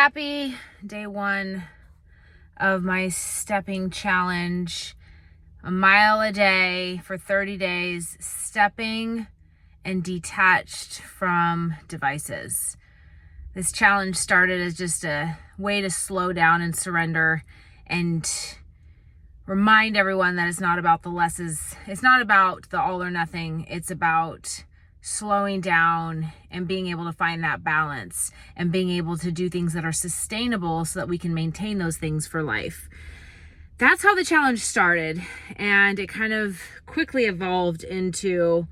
Happy day one of my stepping challenge. A mile a day for 30 days, stepping and detached from devices. This challenge started as just a way to slow down and surrender and remind everyone that it's not about the lesses. It's not about the all or nothing. It's about slowing down and being able to find that balance and being able to do things that are sustainable so that we can maintain those things for life. That's how the challenge started, and it kind of quickly evolved into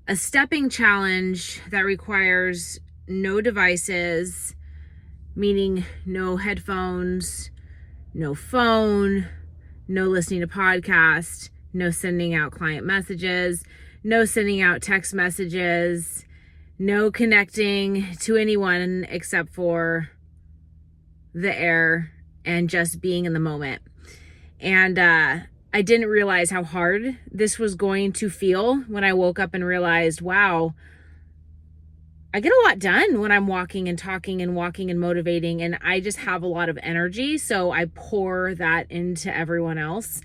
a stepping challenge that requires no devices, meaning no headphones, no phone, no listening to podcasts, no sending out client messages, no sending out text messages, no connecting to anyone except for the air and just being in the moment. And I didn't realize how hard this was going to feel when I woke up and realized, wow, I get a lot done when I'm walking and talking and walking and motivating, and I just have a lot of energy. So I pour that into everyone else.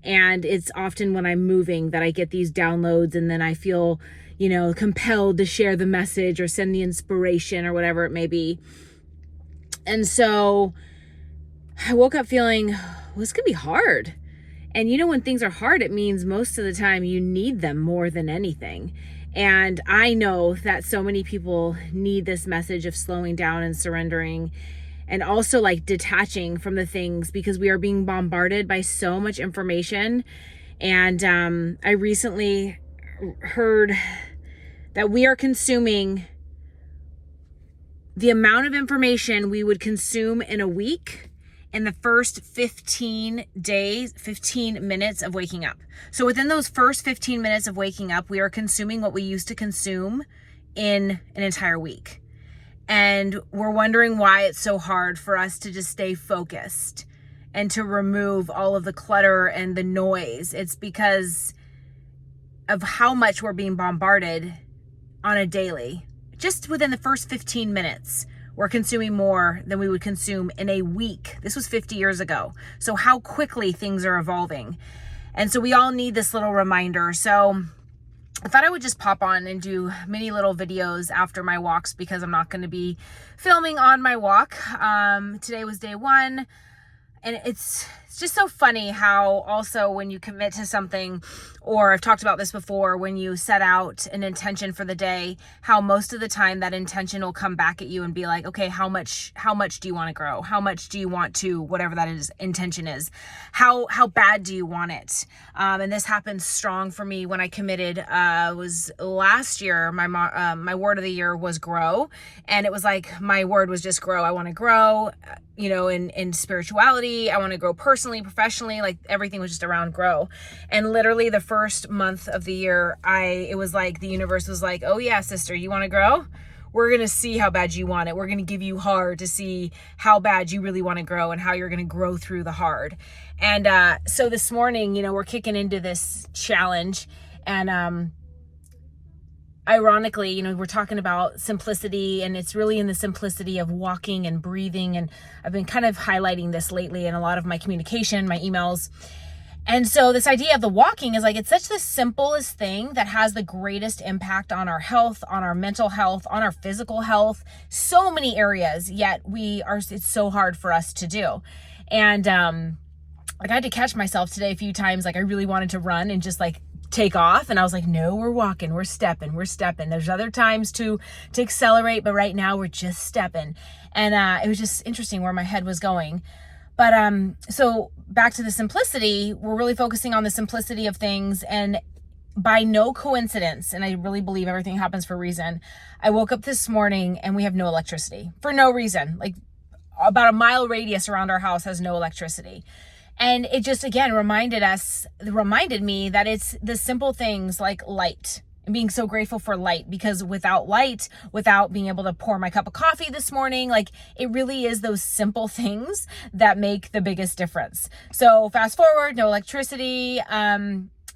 And it's often when I'm moving that I get these downloads, and then I feel, compelled to share the message or send the inspiration or whatever it may be. And so I woke up feeling, well, this could be hard. And when things are hard, it means most of the time you need them more than anything. And I know that so many people need this message of slowing down and surrendering, and also like detaching from the things, because we are being bombarded by so much information. And I recently heard that we are consuming the amount of information we would consume in a week in the first 15 minutes of waking up. So within those first 15 minutes of waking up, we are consuming what we used to consume in an entire week. And we're wondering why it's so hard for us to just stay focused and to remove all of the clutter and the noise. It's because of how much we're being bombarded on a daily. Just within the first 15 minutes, we're consuming more than we would consume in a week. This was 50 years ago. So how quickly things are evolving. And so we all need this little reminder. So I thought I would just pop on and do mini little videos after my walks, because I'm not going to be filming on my walk. Today was day one, and it's just so funny how also when you commit to something, or I've talked about this before, when you set out an intention for the day, how most of the time that intention will come back at you and be like, okay, how much do you want to grow? How much do you want to, whatever that is, intention is, how bad do you want it? And this happened strong for me when I committed, was last year. My word of the year was grow. And it was like, my word was just grow. I want to grow, in spirituality. I want to grow personally, professionally, like everything was just around grow. And literally the first month of the year, it was like the universe was like, oh yeah, sister, you want to grow? We're going to see how bad you want it. We're going to give you hard to see how bad you really want to grow and how you're going to grow through the hard. And so this morning, we're kicking into this challenge, and ironically, we're talking about simplicity, and it's really in the simplicity of walking and breathing. And I've been kind of highlighting this lately in a lot of my communication, my emails. And so this idea of the walking is like, it's such the simplest thing that has the greatest impact on our health, on our mental health, on our physical health, so many areas, yet it's so hard for us to do. And I had to catch myself today a few times. Like I really wanted to run and just like take off, and I was like, no, we're walking, we're stepping. There's other times to accelerate, but right now we're just stepping. And it was just interesting where my head was going. But so back to the simplicity, we're really focusing on the simplicity of things. And by no coincidence, and I really believe everything happens for a reason, I woke up this morning and we have no electricity for no reason. Like about a mile radius around our house has no electricity. And it just, again, reminded me that it's the simple things like light, and being so grateful for light, because without light, without being able to pour my cup of coffee this morning, like it really is those simple things that make the biggest difference. So fast forward, no electricity.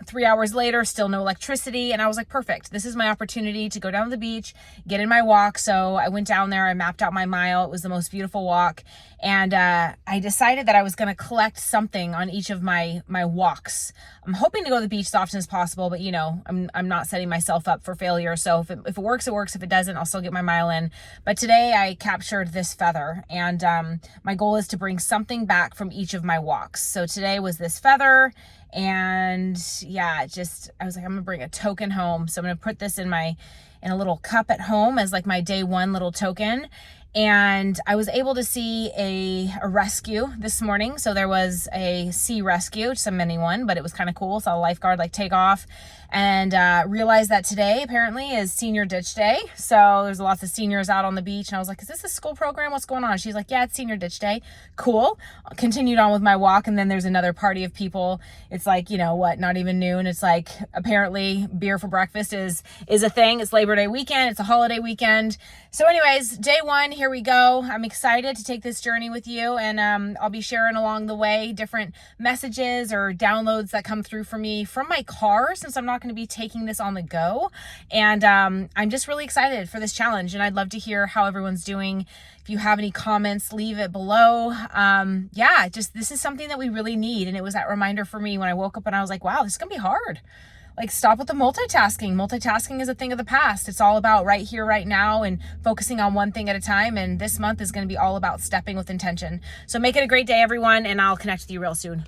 3 hours later, still no electricity. And I was like, perfect. This is my opportunity to go down to the beach, get in my walk. So I went down there, I mapped out my mile. It was the most beautiful walk. And I decided that I was going to collect something on each of my walks. I'm hoping to go to the beach as often as possible, but I'm not setting myself up for failure. So if it works, it works. If it doesn't, I'll still get my mile in. But today I captured this feather, and my goal is to bring something back from each of my walks. So today was this feather, and yeah, I was like, I'm gonna bring a token home. So I'm gonna put this in a little cup at home as like my day one little token. And I was able to see a rescue this morning. So there was a sea rescue, just a mini one, but it was kind of cool. Saw a lifeguard like take off, and realized that today apparently is senior ditch day. So there's lots of seniors out on the beach, and I was like, is this a school program? What's going on? She's like, yeah, it's senior ditch day. Cool. Continued on with my walk, and then there's another party of people. It's like, not even noon. It's like, apparently beer for breakfast is a thing. It's Labor Day weekend. It's a holiday weekend. So anyways, day one, here we go. I'm excited to take this journey with you, and I'll be sharing along the way different messages or downloads that come through for me from my car, since I'm not going to be taking this on the go. And I'm just really excited for this challenge, and I'd love to hear how everyone's doing. If you have any comments, leave it below. This is something that we really need. And it was that reminder for me when I woke up and I was like, wow, this is gonna be hard. Like, stop with the multitasking. Multitasking is a thing of the past. It's all about right here, right now, and focusing on one thing at a time. And this month is going to be all about stepping with intention. So make it a great day, everyone, and I'll connect with you real soon.